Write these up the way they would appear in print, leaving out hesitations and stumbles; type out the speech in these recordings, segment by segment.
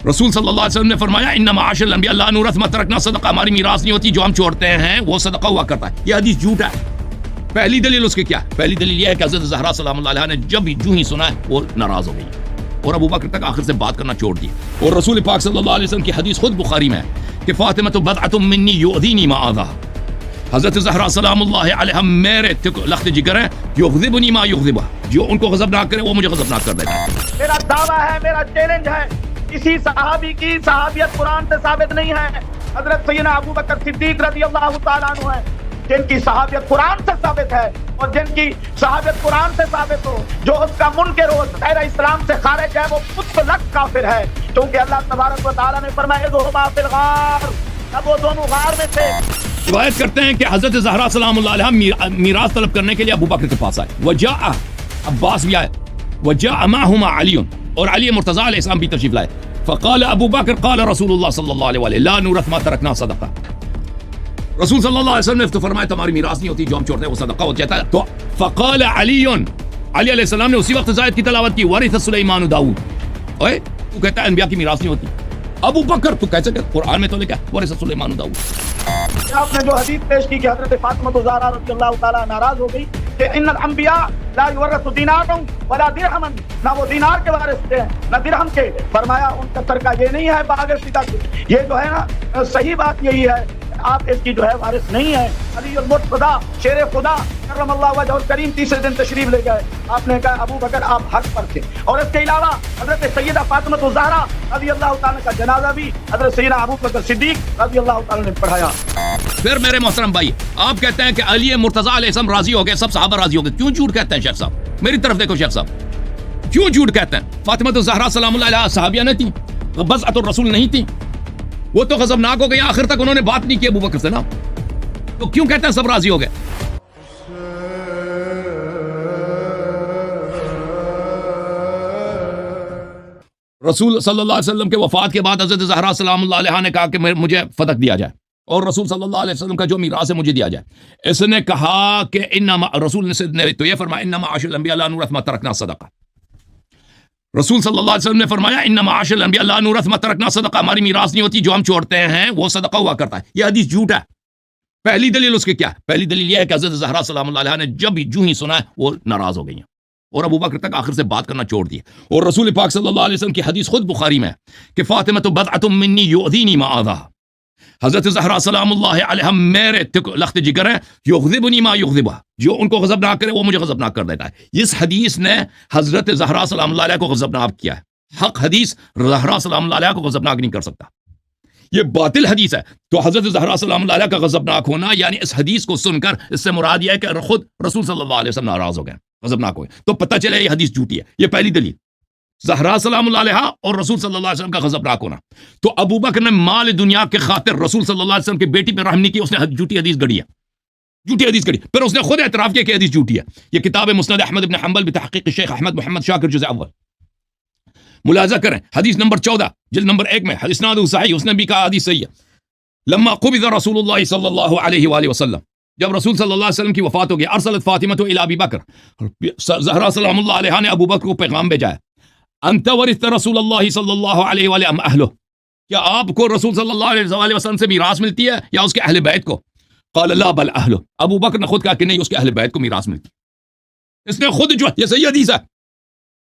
رسول صلی اللہ علیہ وسلم نے فرمایا انما معاشر الانبیاء لا نورث ما ترکنا صدقہ، ہماری میراث نہیں ہوتی جو ہم چھوڑتے ہیں وہ صدقہ ہوا کرتا ہے. یہ حدیث جھوٹ ہے. پہلی دلیل اس کی کیا ہے؟ پہلی دلیل یہ ہے کہ حضرت زہرا سلام اللہ علیہ نے جب جو ہی سنا ہے وہ ناراض ہو گئی اور ابو بکر تک آخر سے بات کرنا چھوڑ دی. اور رسول پاک صلی اللہ علیہ وسلم کی حدیث خود بخاری میں ہے کہ فاطمہ بضعۃ منی یؤذینی ما آذا، حضرت زہرا سلام اللہ علیہ میرے لخت جگر ہیں، یغضبنی ما یغضبہ، جو ان کو غضبناک کرے وہ مجھے غضبناک کر دیتا ہے. میرا دعویٰ ہے، میرا چیلنج ہے، کسی صحابی کی صحابیت قرآن سے ثابت نہیں ہے. حضرت سیدنا ابو بکر صدیق رضی اللہ تعالیٰ عنہ ہے جن کی صحابیت قرآن سے ثابت ہے، اور جن کی صحابیت قرآن سے ثابت ہو جو اس کا منکر ہو، غیر اسلام سے خارج ہے، وہ مطلق کافر ہے. کیونکہ اللہ تبارک و تعالیٰ نے فرمایا اذهبا فی الغار، اب وہ دونوں غار میں تھے. روایت کرتے ہیں کہ حضرت زہرا سلام اللہ علیہ میراث طلب کرنے کے لیے ابو بکر کے پاس آئے. وجاء عباس بھی آئے، وجاء معهما علی، اور علی مرتضی علیہ السلام بھی تشریف لائے. فقال ابو بکر قال رسول اللہ صلی اللہ علیہ وآلہ لا نورث ما ترکنا صدقہ، رسول صلی اللہ علیہ وسلم نے تو فرمایا تمہاری میراث نہیں ہوتی جو ہم چھوڑتے ہیں وہ صدقہ ہو جاتا ہے. تو فقال علی، علی علیہ السلام نے اسی وقت زائد کی تلاوت کی ورث سلیمان داؤد. اوے تو کہتا ہے انبیاء کی میراث نہیں ہوتی. ابو بکر تو کیسے کہ قرآن میں تو لکھا ہے ورث سلیمان داؤد. آپ نے جو حدیث پیش کی کہ حضرت فاطمہ الزہرا رضی اللہ تعالیٰ ناراض ہو گئی کہ ان الانبیاء لا یورث دینارا ولا درہما، نہ وہ دینار کے وارث تھے نہ درہم کے. فرمایا ان کا ترکہ یہ نہیں ہے باغ سیدھا، یہ جو ہے نا صحیح بات یہی ہے، آپ اس کی جو ہے وارث نہیں ہے. علی المرتضی شیر خدا کرم اللہ وجہ الکریم تیسرے دن تشریف لے گئے. آپ نے کہا ابو بکر آپ حق پر تھے. اور اس کے علاوہ حضرت سیدہ فاطمہ الزہرا رضی اللہ تعالیٰ کا جنازہ بھی حضرت سیدنا ابو بکر صدیق رضی اللہ تعالیٰ نے پڑھایا. پھر میرے محترم بھائی، آپ کہتے ہیں کہ علی مرتضی علیہ السلام راضی ہو گئے، سب صحابہ راضی ہو گئے. کیوں جھوٹ کہتے ہیں شیخ صاحب؟ میری طرف دیکھو شیخ صاحب، کیوں جھوٹ کہتے ہیں؟ فاطمہ الزہرا سلام اللہ علیہا صحابیہ نہیں تھیں، بضعۃ الرسول نہیں تھی، وہ تو غضبناک ہو گئی، آخر تک انہوں نے بات نہیں کی ابو بکر سے نا. تو کیوں کہتے ہیں سب راضی ہو گئے؟ رسول صلی اللہ علیہ وسلم کے وفات کے بعد حضرت زہرا سلام اللہ علیہا نے کہا کہ مجھے فتق دیا جائے اور رسول صلی اللہ علیہ وسلم کا جو میراث ہے مجھے دیا جائے. اس نے کہا کہ انما، رسول نے تو یہ فرمایا انما معاشر الانبیاء لا نورث ما ترکنا صدقہ. رسول صلی اللہ علیہ وسلم نے فرمایا انما معاشر الانبیاء لا نورث ما ترکنا صدقہ، ہماری میراث نہیں ہوتی جو ہم چھوڑتے ہیں وہ صدقہ ہوا کرتا ہے. یہ حدیث جھوٹ ہے. پہلی دلیل اس کی کیا ہے؟ پہلی دلیل یہ ہے کہ حضرت زہرا سلام اللہ علیہ نے جب جو ہی سنا ہے وہ ناراض ہو گئی ہیں اور ابو بکر تک آخر سے بات کرنا چھوڑ دیا. اور رسول پاک صلی اللہ علیہ وسلم کی حدیث خود بخاری میں ہے کہ فاطمہ بضعۃ منی یؤذینی ما آذا، حضرت زہرا سلام اللہ علیہ میرے لخت جگر ہیں، یغضبنی ما یغضبہ، جو ان کو غضبناک کرے وہ مجھے غضبناک کر دیتا ہے. اس حدیث نے حضرت زہرا سلام اللہ علیہ کو غضبناک کیا ہے. حق حدیث زہرا سلام اللہ علیہ کو غضبناک نہیں کر سکتا، یہ باطل حدیث ہے. تو حضرت زہرا سلام اللہ علیہ کا غضبناک ہونا یعنی اس حدیث کو سن کر اس سے مراد یہ ہے کہ خود رسول صلی اللہ علیہ وسلم ناراض ہو گئے، غضبناک ہو گئے. تو پتہ چلے یہ حدیث جھوٹی ہے. یہ پہلی دلیل، زہرا سلام اللہ علیہ اور رسول صلی اللہ علیہ وسلم کا غضبناک ہونا. تو ابو بکر نے مال دنیا کے خاطر رسول صلی اللہ علیہ وسلم کی بیٹی پہ رحم نہیں کی، اس نے جھوٹی حدیث گڑھی ہے، جھوٹی حدیث گڑھی. پھر اس نے خود اعتراف کیا کہ حدیث جھوٹی ہے. یہ کتاب مسند احمد بن حنبل بتحقیق شیخ احمد محمد شاکر جزء اول، ملاحظہ کریں حدیث نمبر 14 جلد نمبر 1 میں اسناد صحیح. اس نے بھی کہا حدیث صحیح ہے. لما قبض رسول اللہ صلی اللہ علیہ وآلہ وسلم، جب رسول صلی اللہ علیہ وسلم کی وفات ہو گئی، ارسلت فاطمہ الی ابی بکر، زہرا سلام اللہ علیہ نے ابو بکر کو پیغام بھیجا ہے، انت ورثت رسول اللہ صلی اللہ علیہ وآلہ ام اہلہ، کیا آپ کو رسول صلی اللہ علیہ وسلم سے میراث ملتی ہے یا اس کے اہل بیت کو؟ قال لا بل اہلہ، ابو بکر نے خود کہا کہ نہیں، اس کے اہل بیت کو میراث ملتی. اس نے خود، جو یہ صحیح حدیث ہے،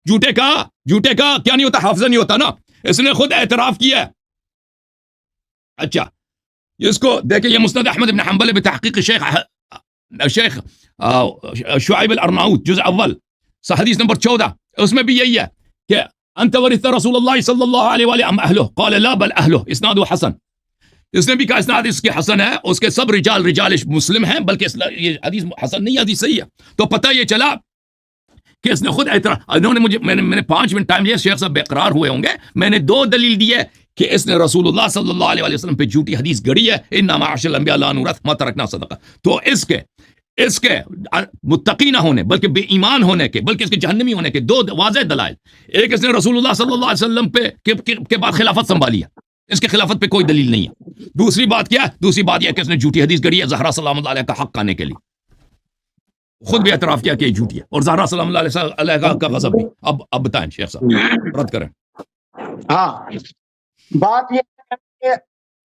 جھوٹے کا کیا نہیں ہوتا، حافظہ نہیں ہوتا نا. اس نے خود اعتراف کیا ہے. اچھا اس کو دیکھیں، یہ مسند احمد بن حنبل بتحقیق شیخ شعیب الارناؤوط جزء اول حدیث نمبر 14، اس میں بھی یہی ہے کہ انت ورثت رسول اللہ صلی اللہ علیہ وآلہ ام اہلہ، قال لا بل اہلہ، اسناد حسن. اس نے بھی کہا اسناد اس کے حسن ہے، اس کے سب رجال مسلم ہیں، بلکہ یہ حدیث حسن نہیں، حدیث صحیح ہے. تو پتہ یہ چلا کہ اس نے خود اعتراف، انہوں نے مجھے، میں نے 5 منٹ ٹائم لیا، شیخ صاحب بے قرار ہوئے ہوں گے، میں نے 2 دلیل دی ہے کہ اس نے رسول اللہ صلی اللہ علیہ وسلم پہ جھوٹی حدیث گڑھی ہے، انما معاشر الانبیاء لا نورث ما ترکنا صدقہ. تو اس کے متقی نہ ہونے، بلکہ بے ایمان ہونے کے، بلکہ اس کے جہنمی ہونے کے 2 واضح دلائل. ایک، اس نے رسول اللہ صلی اللہ علیہ وسلم پہ کے بعد خلافت سنبھالی ہے، اس کے خلافت پہ کوئی دلیل نہیں ہے. دوسری بات کیا ہے؟ دوسری بات یہ کہ اس نے جھوٹی حدیث گڑھی ہے زہرا سلام اللہ علیہ کا حق کھانے کے لیے. خود بھی اعتراف کیا کہ یہ جھوٹی ہے، اور زہرا سلام اللہ علیہ کا غضب بھی. اب بتائیں شیخ صاحب، رد کریں. ہاں بات یہ ہے کہ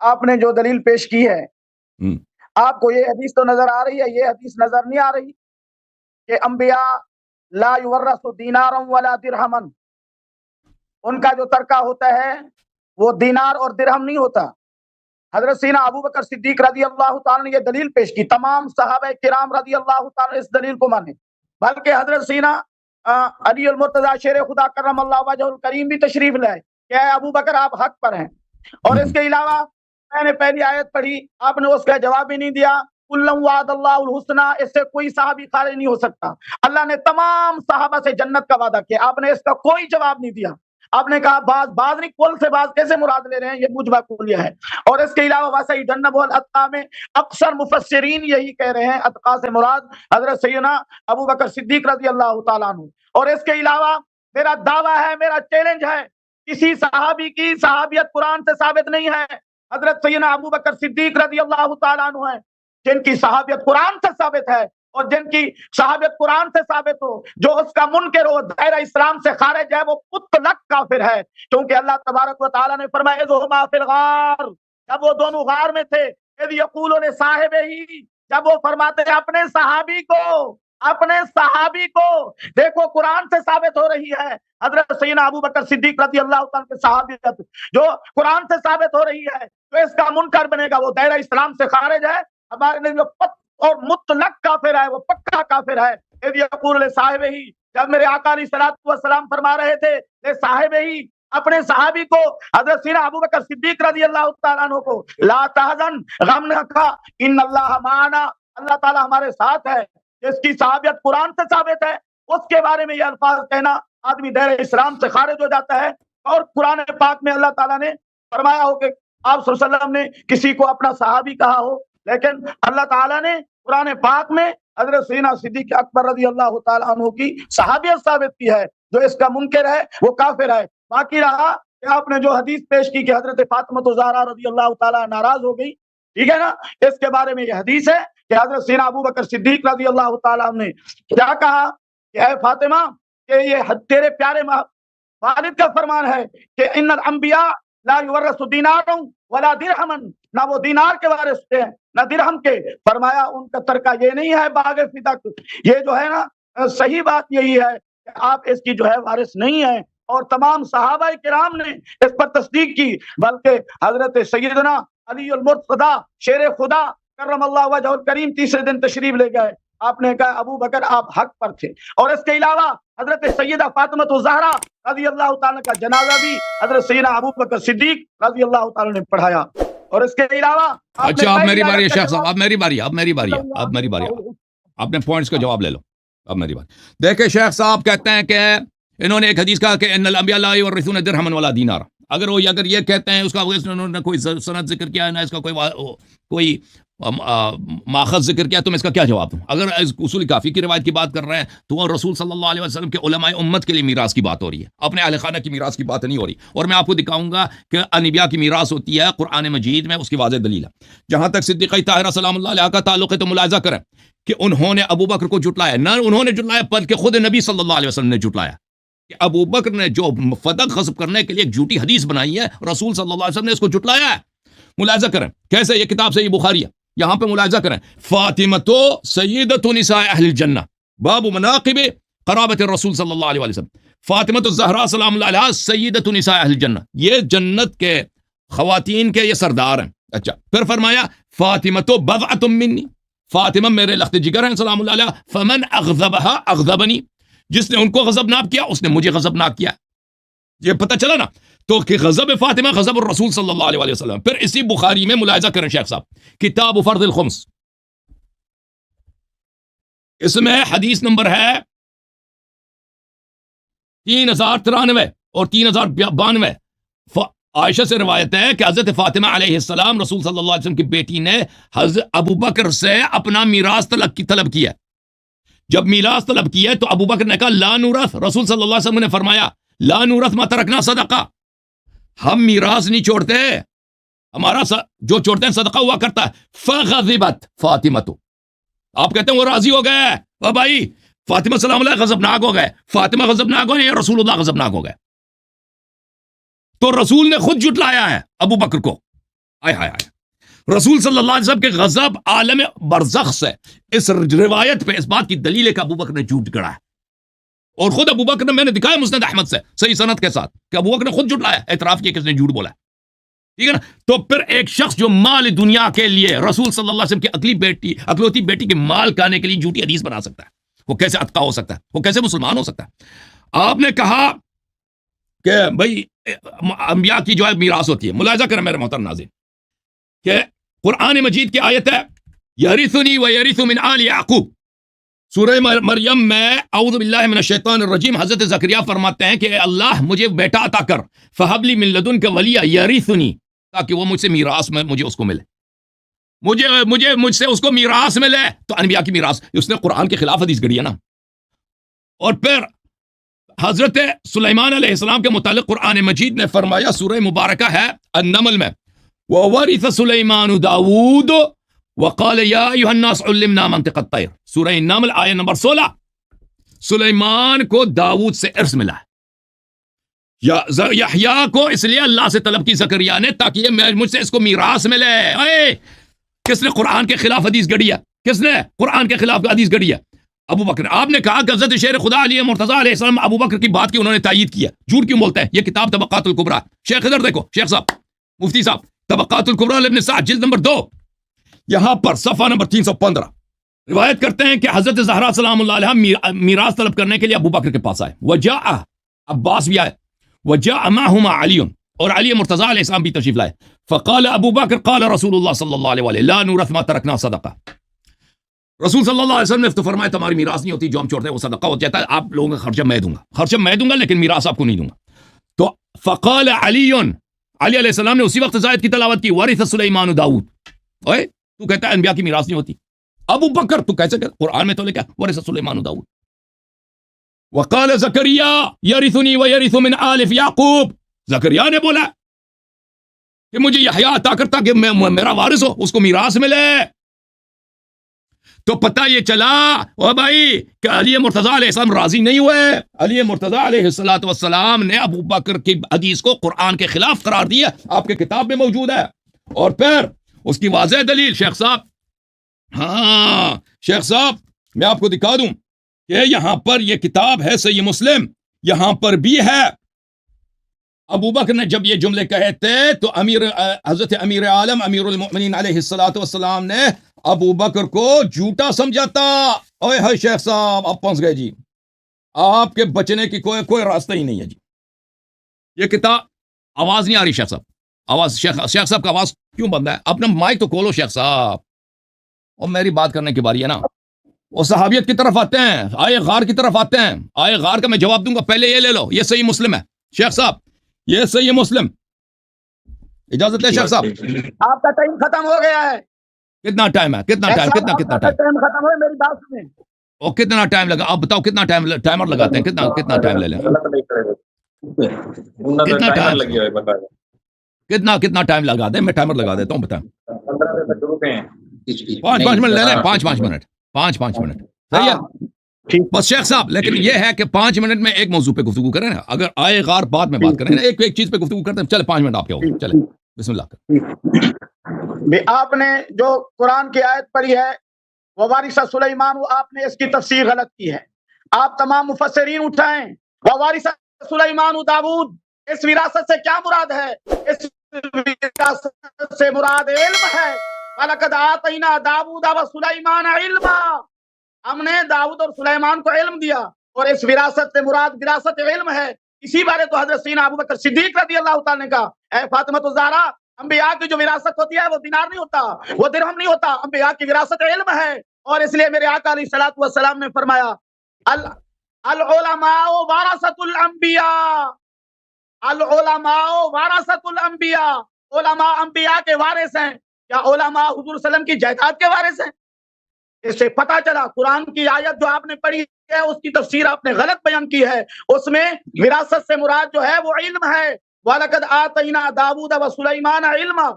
آپ نے جو دلیل پیش کی ہے، ہم، آپ کو یہ حدیث تو نظر آ رہی ہے، یہ حدیث نظر نہیں آ رہی کہ انبیاء لا یورث دینارا ولا درہما، ان کا جو ترکہ ہوتا ہے وہ دینار اور درہم نہیں ہوتا۔ حضرت سیدنا ابو بکر صدیق رضی اللہ تعالیٰ نے یہ دلیل پیش کی، تمام صحابہ کرام رضی اللہ تعالیٰ اس دلیل کو مانے، بلکہ حضرت سیدنا علی المرتضیٰ شیر خدا کرم اللہ وجہ الکریم بھی تشریف لائے کہ اے ابو بکر آپ حق پر ہیں۔ اور اس کے علاوہ میں نے پہلی آیت پڑھی، آپ نے اس کا جواب ہی نہیں دیا، کلًا وعد اللہ الحسنى، اس سے کوئی صحابی خارج نہیں ہو سکتا، اللہ نے تمام صحابہ سے جنت کا وعدہ کیا، آپ نے اس کا کوئی جواب نہیں دیا۔ آپ نے کہا بعض نہیں، کل سے بعض کیسے مراد لے رہے ہیں، یہ مجمع کلیہ ہے۔ اور اس کے علاوہ وَسَيُجَنَّبُهُ الْأَتْقَى میں اکثر مفسرین یہی کہہ رہے ہیں اتقا سے مراد حضرت سیدنا ابو بکر صدیق رضی اللہ تعالیٰ عنہ۔ اور اس کے علاوہ میرا دعویٰ ہے، میرا چیلنج ہے، کسی صحابی کی صحابیت قرآن سے ثابت نہیں ہے، حضرت سیدنا ابو بکر صدیق رضی اللہ تعالیٰ عنہ ہیں جن کی صحابیت قرآن سے ثابت ہے، اور جن کی صحابیت قرآن سے ثابت ہو، جو اس کا منکر ہو، دائرہ اسلام سے خارج ہے، وہ مطلق کافر ہے، کیونکہ اللہ تبارک و تعالیٰ نے فرمایا اذ ہما فی الغار، جب وہ دونوں غار میں تھے، اذ یقول لصاحبہ، جب وہ فرماتے ہیں اپنے صحابی کو، دیکھو قرآن سے ثابت ہو رہی ہے، حضرت سیدنا ابو بکر صدیق رضی اللہ تعالیٰ کے صحابیت جو قرآن سے ثابت ہو رہی ہے، تو اس کا منکر بنے گا، وہ دائرہ اسلام سے خارج ہے، ہمارے لیے جو اور مطلق کافر ہے، وہ پکا کافر ہے۔ اذ یقول لصاحبہ، جب میرے آقا علیہ الصلوۃ والسلام فرما رہے تھے لصاحبہ، اپنے صحابی کو، حضرت سیدنا ابو بکر صدیق رضی اللہ تعالیٰ عنہ کو، لا تحزن، غم نہ کھا، ان اللہ معنا، اللہ تعالیٰ ہمارے ساتھ ہے، جس کی صحابیت قرآن سے ثابت ہے، اس کے بارے میں یہ الفاظ کہنا آدمی دائرہ اسلام سے خارج ہو جاتا ہے۔ اور قرآن پاک میں اللہ تعالیٰ نے فرمایا ہو کہ آپ صلی اللہ علیہ وسلم نے کسی کو اپنا صحابی کہا ہو، لیکن اللہ تعالیٰ نے قرآن پاک میں حضرت سیدنا صدیق اکبر رضی اللہ تعالیٰ عنہ کی صحابیت ثابت کی ہے، جو اس کا منکر ہے وہ کافر ہے۔ باقی رہا کہ آپ نے جو حدیث پیش کی کہ حضرت فاطمہ الزہرا رضی اللہ تعالیٰ ناراض ہو گئی، ٹھیک ہے نا، اس کے بارے میں یہ حدیث ہے کہ حضرت سیدنا ابو بکر صدیق رضی اللہ تعالیٰ عنہ نے کیا کہا کہ اے فاطمہ، کہ یہ تیرے پیارے والد کا فرمان ہے کہ ان الانبیاء لا یورث دینارا ولا درہما، نہ وہ دینار کے وارث تھے نہ درہم کے، فرمایا ان کا ترکہ یہ نہیں ہے باغ فدق، یہ جو ہے نا صحیح بات یہی ہے کہ آپ اس کی جو ہے وارث نہیں ہیں۔ اور تمام صحابہ کرام نے اس پر تصدیق کی، بلکہ حضرت سیدنا علی المرتضیٰ شیر خدا کرم اللہ وجہ الکریم تیسرے دن تشریف لے گئے، آپ نے کہا ابو بکر آپ حق پر تھے۔ اور اس کے علاوہ حضرت سیدہ فاطمہ الزہرا رضی اللہ تعالیٰ کا جنازہ بھی حضرت سیدنا ابو بکر صدیق رضی اللہ تعالیٰ نے پڑھایا۔ اور اس کے علاوہ اچھا اب میری باری ہے شیخ صاحب، اب میری باری ہے، آپ نے پوائنٹس کا جواب لے لو، اب میری باری۔ دیکھیں شیخ صاحب کہتے ہیں کہ انہوں نے ایک حدیث کہا کہ ان الانبیاء لا یورثون درہما ولا دینارا، اگر یہ کہتے ہیں اس کا انہوں نے کوئی سند ذکر کیا ہے، نہ اس کا کوئی ماخذ ذکر کیا، تم اس کا کیا جواب دوں؟ اگر اصول کافی کی روایت کی بات کر رہے ہیں تو رسول صلی اللہ علیہ وسلم کے علماء امت کے لیے میراث کی بات ہو رہی ہے، اپنے اہل خانہ کی میراث کی بات نہیں ہو رہی۔ اور میں آپ کو دکھاؤں گا کہ انبیاء کی میراث ہوتی ہے قرآن مجید میں، اس کی واضح دلیل ہے۔ جہاں تک صدیقہ طاہرہ سلام اللہ علیہ کا تعلق ہے تو ملاحظہ کریں کہ انہوں نے ابو بکر کو جھٹلایا، نہ انہوں نے جھٹلایا بلکہ خود نبی صلی اللہ علیہ وسلم نے جھٹلایا کہ ابو بکر نے جو فدق غصب کرنے کے لیے ایک جھوٹی حدیث بنائی ہے، رسول صلی اللہ علیہ وسلم نے اس کو جھٹلایا ہے۔ ملاحظہ کریں کیسے، یہ کتاب سے یہ بخاری ہے، یہاں پہ ملاحظہ کریں، فاطمہ سیدۃ نساء اہل الجنہ، باب مناقب قرابت الرسول صلی اللہ علیہ وسلم، فاطمہ الزہرا سلام اللہ علیہا سیدۃ نساء اہل الجنہ، یہ جنت کے خواتین کے یہ سردار ہیں۔ اچھا پھر فرمایا فاطمہ بضعۃ منی، فاطمہ میرے لخت جگر ہیں سلام اللہ علیہ، فمن اغضبها اغضبنی، جس نے ان کو غضبناک کیا اس نے مجھے غضبناک کیا۔ یہ پتہ چلا نا، تو کہ غضب فاطمہ غضب الرسول صلی اللہ علیہ وسلم۔ پھر اسی بخاری میں ملاحظہ کریں شیخ صاحب، کتاب فرض الخمس، اس میں حدیث نمبر ہے 3093 اور 3092۔ عائشہ سے روایت ہے کہ حضرت فاطمہ علیہ السلام رسول صلی اللہ علیہ وسلم کی بیٹی نے حضرت ابو بکر سے اپنا میراث طلب کیا۔ جب میراث طلب کیا تو ابو بکر نے کہا لا نورث، رسول صلی اللہ علیہ وسلم نے فرمایا لا نورث ما ترکنا صدقہ، ہم میراث نہیں چھوڑتے، ہمارا جو چھوڑتے ہیں صدقہ ہوا کرتا ہے۔ فغضبت فاطمہ، تو آپ کہتے ہیں وہ راضی ہو گئے، وہ بھائی فاطمہ سلام اللہ غضبناک ہو گئے، فاطمہ غضبناک ہو گئے یا رسول اللہ غضبناک ہو گئے؟ تو رسول نے خود جھٹلایا ہے ابو بکر کو. آئے ہائے ہائے. رسول صلی اللہ علیہ وسلم کے غضب عالم برزخ سے اس روایت پہ اس بات کی دلیل ہے کہ ابو بکر نے جھوٹ گڑا ہے. اور خود ابو بکر نے، میں نے دکھایا مسند احمد سے صحیح سند کے ساتھ کہ ابو بکر نے خود جھٹلایا، اعتراف کیا کہ اس نے جھوٹ بولا ہے. ٹھیک ہے نا. تو پھر ایک شخص جو مال دنیا کے لیے رسول صلی اللہ علیہ وسلم کی اکلوتی بیٹی کے مال کھانے کے لیے جھوٹی حدیث بنا سکتا ہے، وہ کیسے اتقا ہو سکتا ہے؟ وہ کیسے مسلمان ہو سکتا ہے؟ آپ نے کہا کہ بھائی انبیاء کی جو ہے میراث ہوتی ہے. ملاحظہ کریں میرے محترم ناظرین کہ قرآن مجید کی آیت ہے یرثنی و یرث من آل یعقوب. سورہ مریم میں اعوذ باللہ من الشیطان الرجیم حضرت زکریا فرماتے ہیں کہ اللہ مجھے بیٹا عطا کر، فہب لی من لدنک ولیہ یرثنی، تاکہ وہ مجھ سے میراث میں مجھے اس کو ملے، مجھ سے اس کو میراث ملے. تو انبیاء کی میراث اس نے قرآن کے خلاف حدیث گڑی ہے نا. اور پھر حضرت سلیمان علیہ السلام کے متعلق قرآن مجید نے فرمایا، سورہ مبارکہ ہے النمل میں، وَوَرِثَ سُلَيْمَانُ دَاوُودَ وَقَالَ يَا أَيُّهَا النَّاسُ عُلِّمْنَا مَنطِقَ الطَّيْرِ. سورہ نمل آیت نمبر 16. سلیمان کو داؤد سے ارث ملا ہے، یحییٰ کو اس لیے اللہ سے طلب کی زکریا نے تاکہ یہ مجھ سے اس کو میراث ملے. اے کس نے قرآن کے خلاف حدیث گڑی ہے؟ کس نے قرآن کے خلاف حدیث گڑی ہے؟ ابو بکر. آپ نے کہا کہ حضرت شیر خدا علی مرتضیٰ علیہ السلام ابو بکر کی بات کی انہوں نے تائید کیا. جھوٹ کیوں بولتے ہیں؟ یہ کتاب طبقات الکبریٰ. شیخ ادھر دیکھو، شیخ صاحب، مفتی صاحب، طبقات الکبریٰ لابن سعد جلد نمبر 2 یہاں پر صفحہ نمبر 315 روایت کرتے ہیں کہ حضرت زہرا سلام اللہ علیہ میراث طلب کرنے کے لیے ابو بکر کے پاس آئے. وجاء عباس بھی آئے، وجاء معهما علی، اور علی مرتضیٰ علیہ السلام بھی تشریف لائے. فقال ابو بکر قال رسول اللہ صلی اللہ علیہ وآلہ لا نورث ما ترکنا صدقہ. رسول صلی اللہ علیہ وسلم نے تو فرمایا تمہاری میراث نہیں ہوتی، جو ہم چھوڑتے ہیں وہ صدقہ ہو جاتا ہے، آپ لوگوں کا خرچہ میں دوں گا، خرچہ میں دوں گا لیکن میراث آپ کو نہیں دوں گا. تو فقال علی علیہ السلام نے اسی وقت زائد کی تلاوت کی، ورث سلیمان داؤد. اوئے تو کہتا ہے انبیاء کی میراث نہیں ہوتی. ابو بکر تو کیسے کہتا؟ قرآن میں تو لکھا ورث سلیمان داؤد. وقال زکریا یرثنی و یرث من آل یعقوب. زکریا نے بولا کہ مجھے یحییٰ عطا کرتا کہ میرا وارث ہو، اس کو میراث ملے. تو پتہ یہ چلا او بھائی کہ علی مرتضیٰ علیہ السلام راضی نہیں ہوئے. علی مرتضیٰ علیہ السلام نے ابو بکر کی حدیث کو قرآن کے خلاف قرار دیا، آپ کے کتاب میں موجود ہے. اور پھر اس کی واضح دلیل شیخ صاحب، ہاں شیخ صاحب میں آپ کو دکھا دوں کہ یہاں پر یہ کتاب ہے صحیح مسلم، یہاں پر بھی ہے. ابو بکر نے جب یہ جملے کہے تھے تو حضرت امیر عالم امیر المؤمنین علیہ السلام نے ابو بکر کو جھوٹا سمجھا تھا. اوے ہائے شیخ صاحب آپ پہنچ گئے جی، آپ کے بچنے کی کوئی راستہ ہی نہیں ہے جی. یہ کتاب آواز نہیں آ رہی شیخ صاحب، آواز شیخ صاحب کا آواز کیوں بند ہے؟ اپنا مائک تو کھولو شیخ صاحب. اور میری بات کرنے کی باری ہے نا. وہ صحابیت کی طرف آتے ہیں، آئے غار کی طرف آتے ہیں. آئے غار کا میں جواب دوں گا، پہلے یہ لے لو، یہ صحیح مسلم ہے شیخ صاحب، یہ صحیح مسلم. اجازت ہے شیخ صاحب؟ آپ کا ٹائم ختم ہو گیا ہے. کتنا ٹائم ہے؟ کتنا ٹائم ختم ہو، میری بات سنیں. اور کتنا ٹائم لگا؟ آپ بتاؤ کتنا ٹائم، ٹائمر لگاتے ہیں، کتنا ٹائم لے لیں؟ کتنا ٹائم لگا دیں؟ میں ٹائمر لگا دیتا ہوں، بتائیں. 5 منٹ لے لیں، 5 منٹ. 5 منٹ صحیح ہے بس شیخ صاحب. لیکن یہ ہے کہ 5 منٹ میں ایک موضوع پہ گفتگو کریں نا. اگر آئے غار بعد میں بات کریں نا، ایک چیز پہ گفتگو کرتے ہیں. چلے 5 منٹ آپ کے ہو، چلے بسم اللہ. آپ نے جو قرآن کی آیت پڑھی ہے ووارث سلیمان، آپ نے اس کی تفسیر غلط کی ہے. آپ تمام مفسرین اٹھائیں. ووارث سلیمان داؤد، اس وراثت سے کیا مراد ہے؟ اس وراثت سے مراد علم ہے. وَلَقَدْ آتَيْنَا دَاوُودَ وَسُلَيْمَانَ عِلْمًا، ہم نے داؤد اور سلیمان کو علم دیا، اور اس وراثت سے مراد وراثت علم ہے. اسی بارے تو حضرت سیدنا ابو بکر صدیق رضی اللہ تعالیٰ نے کہا، اے فاطمہ الزہرا، انبیاء کی جو وراثت ہوتی ہے وہ دینار نہیں ہوتا، وہ درہم نہیں ہوتا، انبیاء کی وراثت علم ہے. اور اس لیے میرے آقا علیہ الصلوۃ والسلام نے فرمایا العلماء ورثۃ الانبیاء، العلماء ورثۃ الانبیاء، علماء انبیاء کے وارث ہیں. کیا علماء حضور صلی اللہ علیہ وسلم کی جائیداد کے وارث ہیں؟ اس سے پتہ چلا قرآن کی آیت جو آپ نے پڑھی ہے اس کی تفسیر آپ نے غلط بیان کی ہے. اس میں وراثت سے مراد جو ہے وہ علم ہے. وَلَقَدْ آتَيْنَا دَاوُودَ وَسُلَيْمَانَ عِلْمًا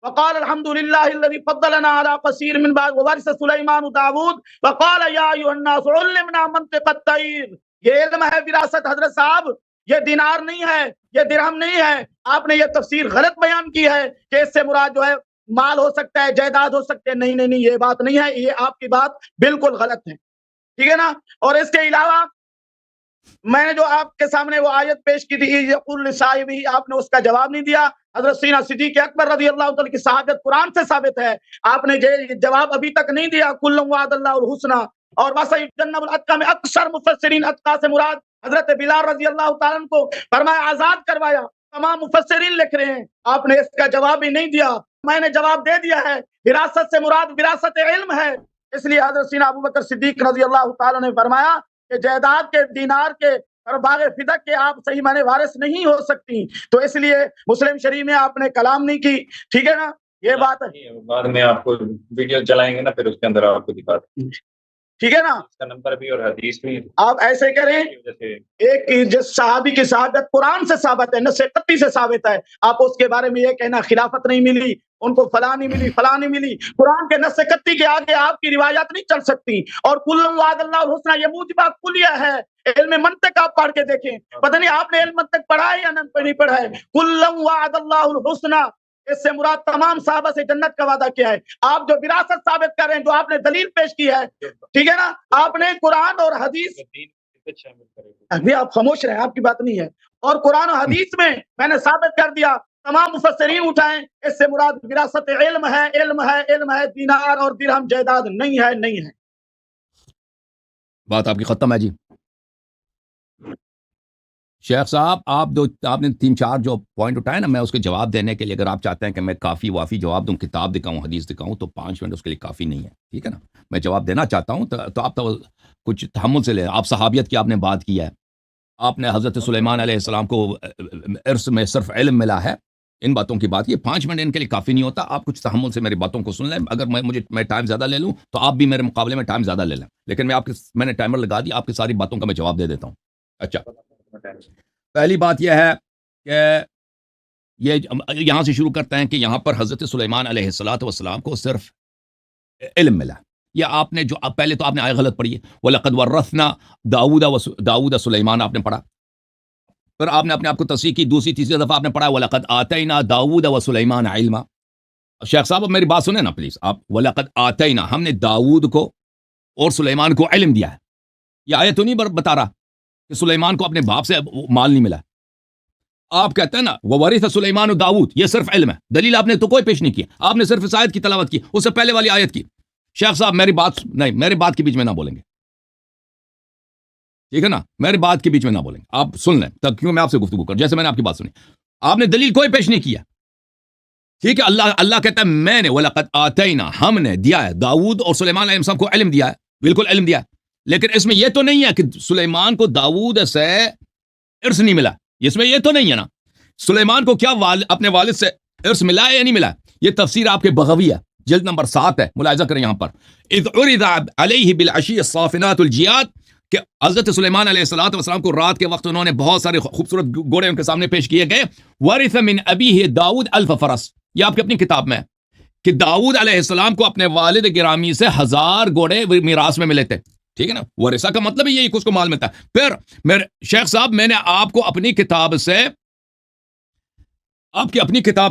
وَقَالَ الْحَمْدُ لِلَّهِ الَّذِي فَضَّلَنَا عَلَى كَثِيرٍ مِّن بَعْدِ وَوَرِثَ سُلَيْمَانُ دَاوُودَ وَقَالَ يَا أَيُّهَا النَّاسُ عُلِّمْنَا مَنطِقَ الطَّيْرِ. یہ علم ہے وراثت حضرت صاحب، یہ دینار نہیں ہے. یہ درہم نہیں ہے. آپ نے یہ تفسیر غلط بیان کی ہے کہ اس سے مراد جو ہے مال ہو سکتا ہے, جائیداد ہو سکتے ہیں. نہیں نہیں نہیں, یہ بات نہیں ہے, یہ آپ کی بات بالکل غلط ہے. ٹھیک ہے نا. اور اس کے علاوہ میں نے جو آپ کے سامنے وہ آیت پیش کی تھی, یقول لصاحبہ, آپ نے اس کا جواب نہیں دیا. حضرت سیدنا صدیق اکبر رضی اللہ تعالی کی صحابت قرآن سے ثابت ہے, آپ نے یہ جواب ابھی تک نہیں دیا. کل وعد اللہ الحسنى, اور وسيجنب الاتقى میں اکثر مفسرین اتقى سے مراد حضرت بلال رضی اللہ تعالیٰ عنہ کو فرمایا آزاد کروایا. تمام مفسرین لکھ رہے ہیں, آپ نے اس کا جواب ہی نہیں دیا. میں نے جواب دے دیا ہے, وراثت سے مراد وراثت علم ہے. اس لیے حضرت سیدنا ابوبکر صدیق رضی اللہ تعالیٰ نے فرمایا کہ جائیداد کے, دینار کے اور باغ فدق کے آپ صحیح معنی وارث نہیں ہو سکتی. تو اس لیے مسلم شریف میں آپ نے کلام نہیں کی. ٹھیک ہے نا, یہ بات ہے. بعد میں آپ کو ویڈیو چلائیں گے نا, پھر اس کے اندر آپ کو دکھاتے ہیں. ٹھیک ہے نا, اس کا نمبر بھی اور حدیث بھی. آپ ایسے کریں, ایک جس صحابی کی شہادت قرآن سے ثابت ہے, نص قطعی سے ثابت ہے, آپ اس کے بارے میں یہ کہنا خلافت نہیں ملی, ان کو فلاں نہیں ملی, فلاں نہیں ملی. قرآن کے نص قطعی کے آگے آپ کی روایات نہیں چل سکتی. اور کل وعد اللہ الحسنى یہ موجبہ کلیہ ہے. علم منطق آپ پڑھ کے دیکھیں, پتہ نہیں آپ نے علم منطق پڑھا ہے یا نہیں پڑھا ہے. کل وعد اللہ الحسنى, اس سے مراد تمام صحابہ سے جنت کا وعدہ کیا ہے. آپ جو وراثت ثابت کر رہے ہیں, جو آپ نے دلیل پیش کی ہے, ٹھیک ہے نا, آپ نے قرآن اور حدیث, ابھی آپ خاموش رہیں, آپ کی بات نہیں ہے. اور قرآن و حدیث میں نے ثابت کر دیا, تمام مفسرین اٹھائیں, اس سے مراد وراثت علم ہے, علم ہے, علم ہے. دینار اور درہم جائیداد نہیں ہے, نہیں ہے. بات آپ کی ختم ہے جی. شیخ صاحب, آپ نے 3-4 جو پوائنٹ اٹھائے نا, میں اس کے جواب دینے کے لیے, اگر آپ چاہتے ہیں کہ میں کافی وافی جواب دوں, کتاب دکھاؤں, حدیث دکھاؤں, تو 5 منٹ اس کے لیے کافی نہیں ہے. ٹھیک ہے نا, میں جواب دینا چاہتا ہوں, تو آپ تو کچھ تحمل سے لیں. آپ صحابیت کی آپ نے بات کی ہے, آپ نے حضرت سلیمان علیہ السلام کو ارث میں صرف علم ملا ہے, ان باتوں کی بات, یہ 5 منٹ ان کے لیے کافی نہیں ہوتا. آپ کچھ تحمل سے میری باتوں کو سن لیں. اگر میں ٹائم زیادہ لے لوں تو آپ بھی میرے مقابلے میں ٹائم زیادہ لے لیں, لیکن میں نے ٹائمر لگا دی, آپ کی ساری باتوں کا میں جواب دے دیتا ہوں. اچھا, پہلی بات یہ ہے کہ یہ یہاں سے شروع کرتے ہیں کہ یہاں پر حضرت سلیمان علیہ السلام کو صرف علم ملا. یا آپ نے جو پہلے تو آپ نے آیت غلط پڑھی ہے, وَلَقَدْ وَرَّثْنَا داؤد سلیمان آپ نے پڑھا, پھر آپ نے اپنے آپ کو تصحیح کی, دوسری تیسری دفعہ آپ نے پڑھا وَلَقَدْ آتَيْنَا داؤد وسلیمان علما. شیخ صاحب اب میری بات سنیں نا پلیز. آپ وَلَقَدْ آتَيْنَا, ہم نے داؤد کو اور سلیمان کو علم دیا ہے. یہ آیت تو نہیں بتا رہا کہ سلیمان کو اپنے باپ سے مال نہیں ملا. آپ کہتے ہیں نا وَوَرِثَ سُلَيْمَانُ داؤد, یہ صرف علم ہے. دلیل آپ نے تو کوئی پیش نہیں کی, آپ نے صرف اس آیت کی تلاوت کی, اس سے پہلے والی آیت کی. شیخ صاحب میری بات کے بیچ میں نہ بولیں گے, ٹھیک ہے نا, میری بات کے بیچ میں نہ بولیں گے, آپ سن لیں تب, کیوں میں آپ سے گفتگو کروں, جیسے میں نے آپ کی بات سنی. آپ نے دلیل کوئی پیش نہیں کیا, ٹھیک ہے. اللہ کہتا ہے میں نے وَلَقَدْ آتَيْنَا, ہم نے دیا ہے داؤد اور سلیمان علیہ السلام کو علم دیا ہے, بالکل علم دیا ہے. لیکن اس میں یہ تو نہیں ہے کہ سلیمان کو داؤد سے ارث نہیں ملا, اس میں یہ تو نہیں ہے نا. سلیمان کو کیا اپنے والد سے ارث ملا ہے یا نہیں ملا؟ یہ تفسیر آپ کے بغوی ہے, جلد نمبر 7 ہے, ملاحظہ کریں یہاں پر. اذ عرض علیہ بالعشی الصافنات الجیاد, کہ حضرت سلیمان علیہ السلام کو رات کے وقت انہوں نے بہت سارے خوبصورت گھوڑے ان کے سامنے پیش کیے گئے. ورث من ابیہ داؤد 1000 فرس, یہ آپ کی اپنی کتاب میں ہے کہ داؤد علیہ السلام کو اپنے والد گرامی سے 1000 گھوڑے میراث میں ملے تھے. ٹھیک ہے نا, ورثہ کا مطلب یہی کہ اس کو مال ملتا ہے. پھر میرے شیخ صاحب, میں نے آپ کو اپنی کتاب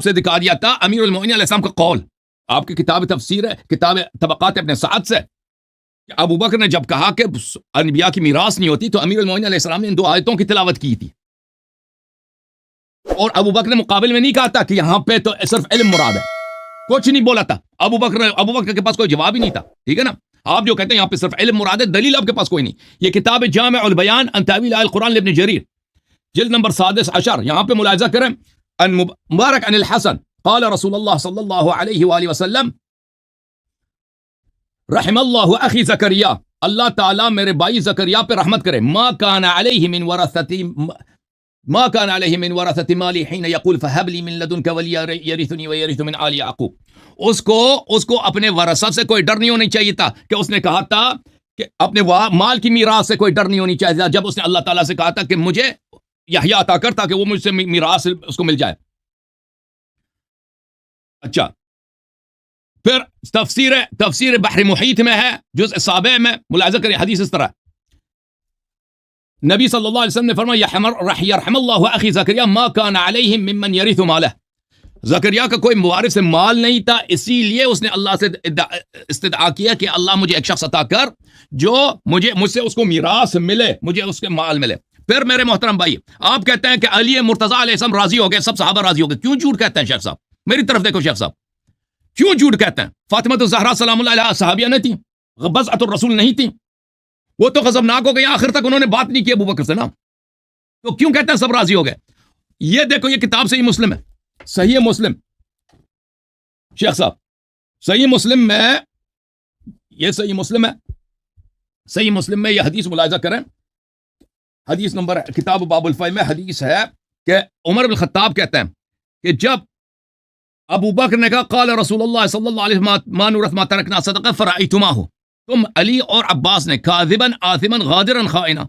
سے دکھا دیا تھا امیر المؤمنین علیہ السلام کا قول. آپ کی کتاب تفسیر ہے, کتاب طبقات ابن سعد سے, کہ ابو بکر نے جب کہا کہ انبیاء کی میراث نہیں ہوتی, تو امیر المؤمنین علیہ السلام نے ان 2 آیتوں کی تلاوت کی تھی. اور ابو بکر نے مقابل میں نہیں کہا تھا کہ یہاں پہ تو صرف علم مراد ہے, کچھ نہیں بولا تھا. ابو بکر کے پاس کوئی جواب ہی نہیں تھا. ٹھیک ہے نا, آپ جو کہتے ہیں یہاں پہ صرف علم مراد ہے, دلیل آپ کے پاس کوئی نہیں. یہ کتاب جامع البیان عن تاویل آیات القرآن لابن جریر, جلد نمبر 16, یہاں پہ ملاحظہ کریں. ان مبارک عن الحسن قال رسول اللہ صلی اللہ علیہ وآلہ وسلم رحم اللہ اخی زکریا, اللہ تعالیٰ میرے بھائی زکریا پہ رحمت کرے. ما کان علیہ من ورثت مالی حین یقول فہب لی من لدنک ولیا یرثنی ویرث من آل یعقوب. اس کو اپنے ورثت سے کوئی ڈر نہیں ہونی چاہیے تھا, کہ اس نے کہا تھا کہ اپنے مال کی میراث سے کوئی ڈر نہیں ہونی چاہیے تھا, جب اس نے اللہ تعالیٰ سے کہا تھا کہ مجھے یحییٰ عطا کر تاکہ وہ مجھ سے میراث اس کو مل جائے. اچھا, پھر تفسیر بحر محیط میں ہے, جزء 7 میں ملاحظہ کریں, حدیث اس طرح نبی صلی اللہ علیہ وسلم نے فرمایا یرحم اللہ اخی زکریا ما کان علیہ ممن یرث مالہ، زکریا کا کوئی موارث مال نہیں تھا، اسی لیے اس نے اللہ سے استدعا کیا کہ اللہ مجھے ایک شخص عطا کر جو مجھ سے اس کو میراث ملے، مجھے اس کے مال ملے۔ پھر میرے محترم بھائی، آپ کہتے ہیں کہ علی مرتضیٰ علیہ السلام راضی ہو گئے، سب صحابہ راضی ہو گئے، کیوں جھوٹ کہتے ہیں شیخ صاحب؟ میری طرف دیکھو شیخ صاحب، کیوں جھوٹ کہتے ہیں؟ فاطمہ الزہرا سلام اللہ علیہا صحابیہ نہیں تھیں، بضعۃ الرسول نہیں تھیں، وہ تو غضبناک ہو گئی، آخر تک انہوں نے بات نہیں کی ابو بکر سے نا، تو کیوں کہتے ہیں سب راضی ہو گئے؟ یہ دیکھو، یہ کتاب صحیح مسلم ہے، صحیح مسلم شیخ صاحب، صحیح مسلم میں، یہ صحیح مسلم ہے، صحیح مسلم میں یہ حدیث ملاحظہ کریں، حدیث نمبر کتاب باب الفی میں حدیث ہے کہ عمر بن الخطاب کہتے ہیں کہ جب ابو بکر نے کہا قال رسول اللہ صلی اللہ علیہ وسلم ما نورث ما ترکنا صدقہ فرأیتماہ، تم علی اور عباس نے کاذبا آثما غادرا خائنا،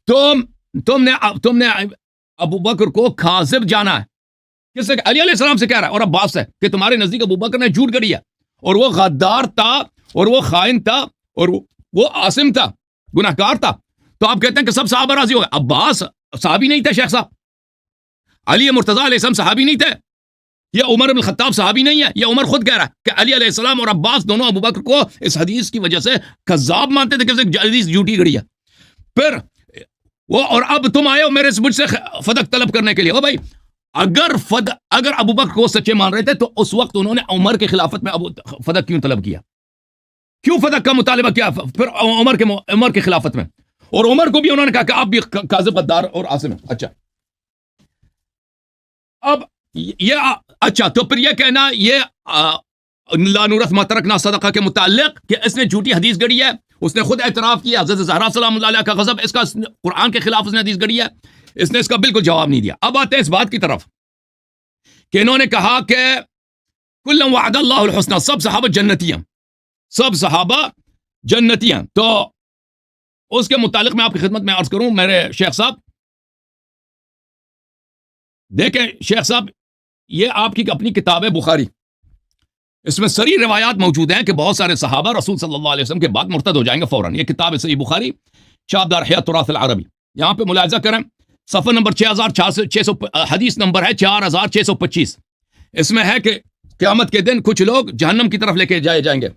تم نے ابو بکر کو کاذب جانا ہے، کس سے؟ علی علیہ السلام سے کہہ رہا ہے اور عباس سے کہ تمہارے نزدیک ابو بکر نے جھوٹ گڑی ہے اور وہ غدار تھا اور وہ خائن تھا اور وہ عاصم تھا، گناہگار تھا، تو آپ کہتے ہیں کہ سب صحابہ راضی ہو گئے؟ عباس صحابی نہیں تھے شیخ صاحب، علی مرتضیٰ علیہ السلام صحابی نہیں تھے، یہ عمر بن الخطاب صحابی نہیں ہے، یہ عمر خود کہہ رہا ہے کہ علی علیہ السلام اور عباس دونوں ابو بکر کو اس حدیث کی وجہ سے کذاب مانتے تھے کہ حدیث جھوٹی گڑی ہے۔ پھر وہ اور اب تم آئے ہو مجھ سے فدق طلب کرنے کے لیے۔ او بھائی، اگر ابو بکر کو سچے مان رہے تھے تو اس وقت انہوں نے عمر کی خلافت میں فدق کیوں طلب کیا؟ کیوں فدق کا مطالبہ کیا پھر عمر کی خلافت میں؟ اور عمر کو بھی انہوں نے کہا کہ آپ بھی کاذب، غدار اور عاصم ہیں۔ اچھا، اب یہ اچھا تو پھر یہ کہنا یہ لا نورث ما ترکنا صدقہ کے متعلق کہ اس نے جھوٹی حدیث گڑی ہے، اس نے خود اعتراف کیا حضرت زہرا سلام اللہ علیہ کا غضب، اس کا قرآن کے خلاف اس نے حدیث گڑی ہے، اس نے اس کا بالکل جواب نہیں دیا۔ اب آتے ہیں اس بات کی طرف کہ انہوں نے کہا کہ کلًا وعد اللہ الحسنى، سب صحابہ جنتی ہیں، سب صحابہ جنتی ہیں۔ تو اس کے متعلق میں آپ کی خدمت میں عرض کروں میرے شیخ صاحب، دیکھیں شیخ صاحب، یہ آپ کی اپنی کتاب ہے بخاری، اس میں سری روایات موجود ہیں کہ بہت سارے صحابہ رسول صلی اللہ علیہ وسلم کے بعد مرتد ہو جائیں گے فوراً۔ یہ کتاب ہے صحیح بخاری، شابدار احیاء تراث العربی، یہاں پہ ملاحظہ کریں، صفحہ نمبر 6600، حدیث نمبر ہے 4625، اس میں ہے کہ قیامت کے دن کچھ لوگ جہنم کی طرف لے کے جائے جائیں گے،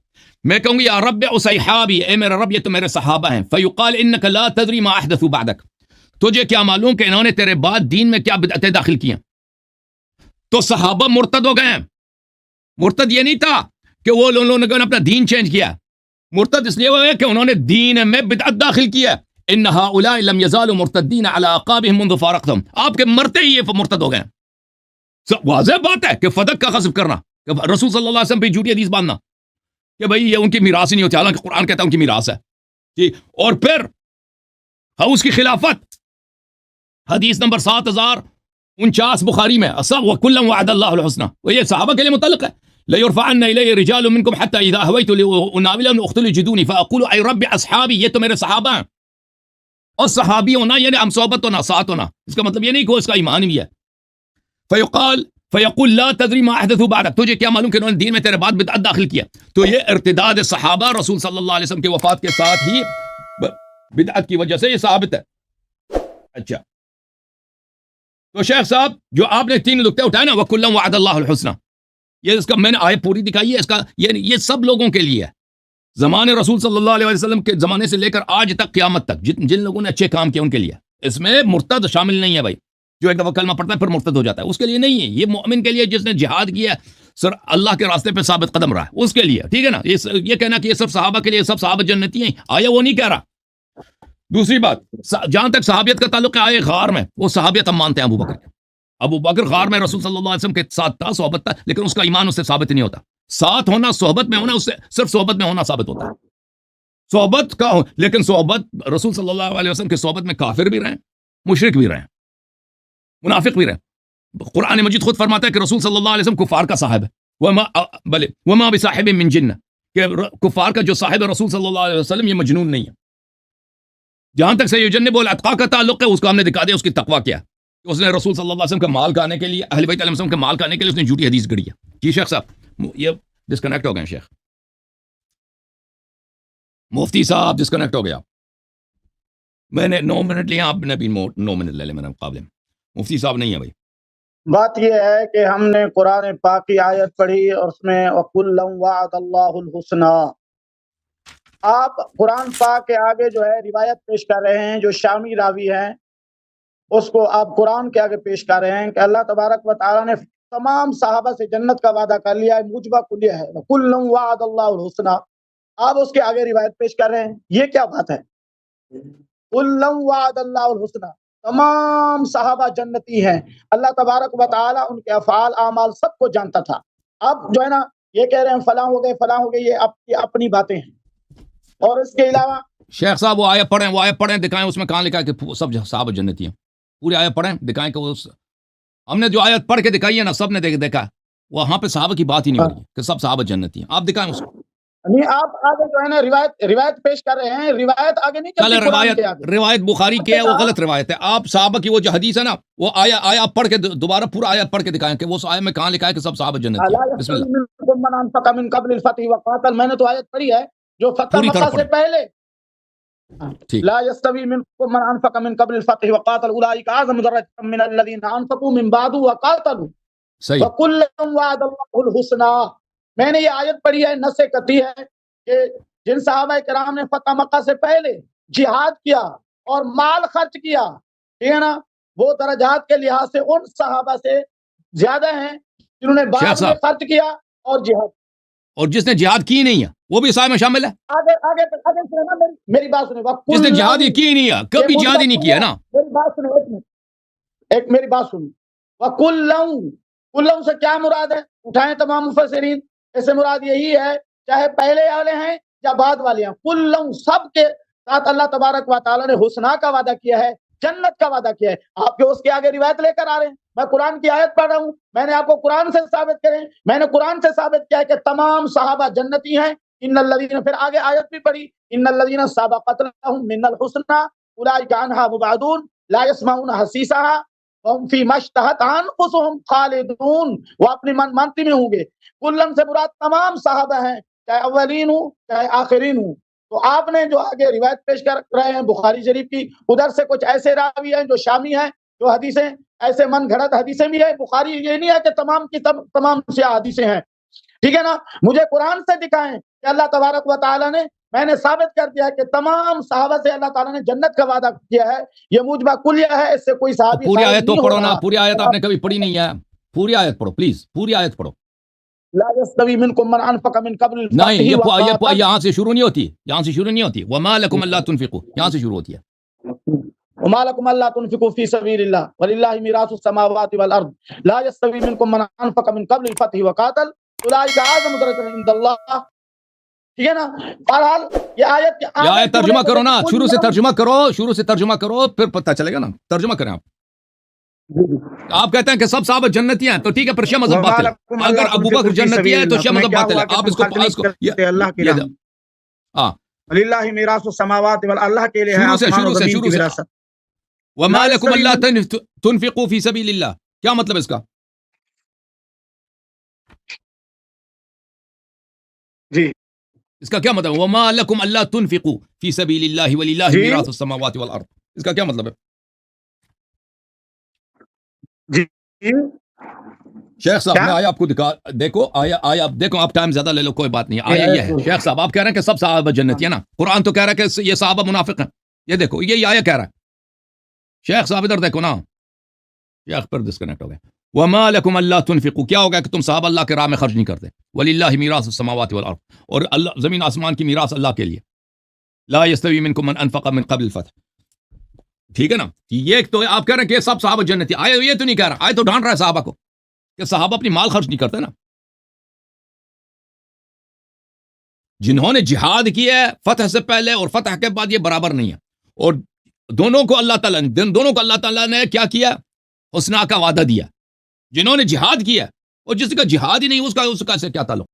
میں کہوں گی یا رب اصحابی، اے میرے رب یہ تو میرے صحابہ ہیں، فیقال انک لا تدری ما احدثوا بعدک، تجھے کیا معلوم کہ انہوں نے تیرے بعد دین میں کیا بدعتیں داخل کی ہیں؟ تو صحابہ مرتد ہو گئے ہیں۔ مرتد یہ نہیں تھا کہ وہ لوگوں نے اپنا دین چینج کیا، مرتد اس لیے ہوئے کہ انہوں نے دین میں بدعت داخل کیا۔ ان هؤلاء لم يزالوا مرتدین علی اعقابهم منذ فارقتهم، آپ کے مرتے ہی یہ مرتد ہو گئے۔ واضح بات ہے کہ فدق کا غصب کرنا، کہ رسول صلی اللہ علیہ وسلم پہ جھوٹی حدیث باندھنا کہ بھئی یہ ان کی میراث ہی نہیں ہوتی، حالانکہ قرآن کہتا ہے ان کی میراث ہے جی۔ اور پھر اس کی خلافت، حدیث نمبر 7049 بخاری میں، وَكُلًّا وَعَدَ اللَّهُ الْحُسْنَى، وہ یہ صحابہ کے لیے متعلق ہے، لَيُرْفَعَنَّ إِلَيَّ رِجَالٌ مِّنكُمْ حَتَّى إِذَا هَوَيْتُ لِأُنَاوِلَهُمْ أُخْتُلِ جِدُونِي فَأَقُولُ أَيْ رَبِّ أَصْحَابِي، یہ تو میرے صحابہ ہیں۔ اور صحابی ہونا یعنی ہم صحبت ہونا، ساتھ ہونا، اس کا مطلب یہ نہیں کہ اس کا ایمان بھی ہے۔ فیقول لا تدری ما احدثوا بعدک، تجھے کیا معلوم کہ انہوں نے دین میں تیرے بعد بدعت داخل کیا؟ تو یہ ارتداد صحابہ رسول صلی اللہ علیہ وسلم کے وفات کے ساتھ ہی بدعت کی وجہ سے یہ ثابت ہے۔ اچھا، تو شیخ صاحب جو آپ نے 3 نقطے اٹھائے نا، وَكُلًّا وَعَدَ اللَّهُ الْحُسْنَى، یہ اس کا میں نے آیت پوری دکھائی ہے، اس کا یہ سب لوگوں کے لیے ہے، زمانے رسول صلی اللہ علیہ وسلم کے زمانے سے لے کر آج تک قیامت تک جن لوگوں نے اچھے کام کیے ان کے لیے، اس میں مرتد شامل نہیں ہے بھائی، جو ایک دفعہ کلمہ پڑھتا ہے پھر مرتد ہو جاتا ہے، اس کے لیے نہیں ہے، یہ مومن کے لیے جس نے جہاد کیا سر اللہ کے راستے پہ ثابت قدم رہا ہے، اس کے لیے، ٹھیک ہے نا۔ یہ کہنا کہ یہ سب صحابہ کے لیے، سب صحابہ جنتی ہیں، آیا وہ نہیں کہہ رہا۔ دوسری بات، جہاں تک صحابیت کا تعلق ہے، آئے غار میں، وہ صحابیت ہم مانتے ہیں ابو بکر غار میں رسول صلی اللہ علیہ وسلم کے ساتھ تھا، صحبت تھا، لیکن اس کا ایمان اس سے ثابت نہیں ہوتا۔ ساتھ ہونا، صحبت میں ہونا، اس سے صرف صحبت میں ہونا ثابت ہوتا ہے، صحبت کا لیکن صحبت رسول صلی اللہ علیہ وسلم کی صحبت میں کافر بھی رہے، مشرک بھی رہے، منافق بھی رہے۔ قرآن مجید خود فرماتا ہے کہ رسول صلی اللہ علیہ وسلم کفار کا صاحب ہے، وما بصاحب من جن، کہ کفار کا جو صاحب ہے رسول صلی اللہ علیہ وسلم یہ مجنون نہیں ہے۔ جہاں تک سیجنب الاتقاء کا تعلق ہے، اس کو ہم نے دکھا دیا اس کی تقویٰ کیا، اس نے رسول صلی اللہ علیہ وسلم کا مال کھانے کے لیے، اہل بیت علیہ السلام کا مال کھانے کے لیے اس نے جھوٹی حدیث گڑی ہے۔ جی شیخ صاحب، یہ ڈسکنیکٹ ہو گئے شیخ، مفتی صاحب ڈسکنیکٹ ہو گیا۔ میں نے 9 منٹ لیا، آپ نے بھی 9 منٹ لے لے میرے مقابلے میں. مفتی صاحب نہیں ہے بھائی. بات یہ ہے کہ ہم نے قرآن پاک کی آیت پڑھی اور اس میں وَكُلًّا وَعَدَ اللَّهُ الْحُسْنَى. آپ قرآن پاک کے آگے جو ہے روایت پیش کر رہے ہیں، جو شامی راوی ہیں اس کو آپ قرآن کے آگے پیش کر رہے ہیں کہ اللہ تبارک و تعالیٰ نے تمام صحابہ سے جنت کا وعدہ کر لیا ہے، موجبہ کلیہ ہے. وَكُلًّا وَعَدَ اللَّهُ الْحُسْنَى. آپ اس کے آگے روایت پیش کر رہے ہیں، یہ کیا بات ہے؟ كُلًّا وَعَدَ اللَّهُ الْحُسْنَى. تمام صحابہ جنتی ہیں. اللہ تبارک و تعالیٰ ان کے افعال اعمال سب کو جانتا تھا. اب جو ہے نا یہ کہہ رہے ہیں فلاں ہو گئے فلاں ہو گئے، یہ اپنی باتیں ہیں. اور اس کے علاوہ شیخ صاحب وہ آیت پڑھیں دکھائیں اس میں کہاں لکھا ہے کہ سب صحابہ جنتی ہیں. پوری آیت پڑھیں دکھائیں کہ ہم نے جو آیت پڑھ کے دکھائی ہے نا سب نے دیکھا وہاں پہ صحابہ کی بات ہی نہیں ہو رہی کہ سب صحابہ جنتی ہیں. آپ دکھائیں اس کو. نہیں، آپ آگے جو ہے نا روایت پیش کر رہے ہیں، روایت آگے نہیں چلتی قرآن کے آگے. روایت بخاری کی ہے، وہ غلط روایت ہے. آپ صحابہ کی وہ جو حدیث ہے نا وہ آیا پڑھ کے دوبارہ پورا آیت پڑھ کے دکھائیں کہ وہ آیت میں کہاں لکھا ہے کہ سب صحابہ جنتی ہیں. بسم اللہ. میں نے تو آیت پڑھی ہے جو فتح پوری طرح مکہ سے پہلے. ٹھیک. لا يستوي منكم من انفق من قبل الفتح وقاتل اولئك اعظم درجة من الذين انفقوا من بعد وقاتلوا صحیح. وكلا وعد الله الحسنى. میں نے یہ آیت پڑھی ہے، نص قطعی ہے کہ جن صحابہ کرام نے فتح مکہ سے پہلے جہاد کیا اور مال خرچ کیا، ٹھیک ہے نا، وہ درجات کے لحاظ سے ان صحابہ سے زیادہ ہیں جنہوں نے بعد میں خرچ کیا اور جہاد. اور جس نے جہاد کی نہیں ہے وہ بھی صحابہ میں شامل ہے. آگے سنیں نا میری بات سنیں. جس نے جہاد ہی کی نہیں ہے کبھی جہاد ہی نہیں کیا نا. میری بات سنیں ایک میری بات سنیں. وَكُلًّا سے کیا مراد ہے؟ اٹھائیں تمام مفسرین. اس سے مراد یہی ہے چاہے پہلے والے ہیں یا بعد والے ہیں، کلّاً سب کے ساتھ اللہ تبارک و تعالیٰ نے حسنہ کا وعدہ کیا ہے، جنت کا وعدہ کیا ہے. آپ کے اس کے آگے روایت لے کر آ رہے ہیں. میں قرآن کی آیت پڑھ رہا ہوں، میں نے آپ کو قرآن سے ثابت کریں، میں نے قرآن سے ثابت کیا ہے کہ تمام صحابہ جنتی ہیں. ان الذین، پھر آگے آیت بھی پڑھی، ان الذین سبقت لهم من الحسنى اولئک عنها مبعدون لا يسمعون حسیسها وهم فیما اشتہت انفسهم خالدون. وہ اپنی من مانتی میں ہوں گے. کلن سے مراد تمام صحابہ ہیں، چاہے اولین ہوں چاہے آخرین ہوں. تو آپ نے جو آگے روایت پیش کر رہے ہیں بخاری شریف کی، ادھر سے کچھ ایسے راوی ہیں جو شامی ہیں، جو حدیثیں ایسے من گھڑت حدیثیں بھی ہیں. بخاری یہ نہیں ہے کہ تمام کی تمام سے حدیثیں ہیں، ٹھیک ہے نا. مجھے قرآن سے دکھائیں کہ اللہ تبارک و تعالیٰ نے، میں نے ثابت کر دیا کہ تمام صحابہ سے اللہ تعالیٰ نے جنت کا وعدہ کیا ہے. یہ موجبہ کلیہ ہے، اس سے کوئی صحابی پوری آیت تو نہیں پڑھو ہو نا. رہا. پوری آیت آپ نے کبھی پڑھی نہیں ہے. پوری آیت پڑھو پلیز، پوری آیت پڑھو. لا يستوي منكم من انفق من قبل الفتح نہیں، یہ وقاتل. یہاں سے شروع نہیں ہوتی، یہاں سے شروع نہیں ہوتی. وما لکم الا تنفقوا یہاں سے شروع ہوتی ہے. وما لكم الا تنفقوا في سبيل الله ولله ميراث السماوات والارض لا يستوي منكم من انفق من قبل الفتح وقاتل اولئك اعظم درجة عند الله. ٹھیک ہے نا. بہرحال یہ آیت ترجمہ کرو نا، شروع سے ترجمہ کرو پھر پتہ چلے گا نا. ترجمہ کریں آپ. آپ کہتے ہیں کہ سب صحابہ جنتی ہیں تو ٹھیک ہے، پھر شیعہ مذہب باطل ہے. اگر ابو بکر جنتی ہے تو شیعہ مذہب باطل ہے. آپ اس کو اللہ کے نام. ہاں، للہ میراث السماوات والارض. اللہ کے لیے ہے آسمان و زمین کی وراثت. وما لکم الا تنفقوا فی سبیل اللہ، کیا مطلب اس کا؟ جی، اس کا کیا مطلب؟ وما لکم الا تنفقوا فی سبیل اللہ وللہ میراث السماوات والارض، اس کا کیا مطلب ہے؟ جی شیخ صاحب میں آیا آپ کو دکھا، دیکھو آیا آپ دیکھو، آپ ٹائم زیادہ لے لو کوئی بات نہیں. آیا یہ ہے شیخ صاحب، آپ کہہ رہے ہیں کہ سب صحابہ جنتی ہے نا. قرآن تو کہہ رہا ہے کہ یہ صحابہ منافق ہیں. یہ دیکھو یہ آیا کہہ رہا ہے. شیخ صاحب ادھر دیکھو نا. شیخ پر ڈسکنیکٹ ہو گئے. وما لکم الا تنفقوا، کیا ہوگا کہ تم صحابہ اللہ کے راہ میں خرچ نہیں کرتے. وللہ میراث السماوات والارض، اور اللہ زمین آسمان کی میراث اللہ کے لیے. لا یستوی منکم من انفق من قبل الفتح. ٹھیک ہے نا. یہ تو آپ کہہ رہے ہیں کہ سب صحابہ جنتی. آیا یہ تو نہیں کہہ رہا، آیا تو ڈھانٹ رہا ہے صحابہ کو کہ صحابہ اپنی مال خرچ نہیں کرتے نا. جنہوں نے جہاد کیا ہے فتح سے پہلے اور فتح کے بعد یہ برابر نہیں ہے. اور دونوں کو اللہ تعالیٰ نے کیا کیا؟ حسنہ کا وعدہ دیا. جنہوں نے جہاد کیا اور جس کا جہاد ہی نہیں اس کا سے کیا تعلق؟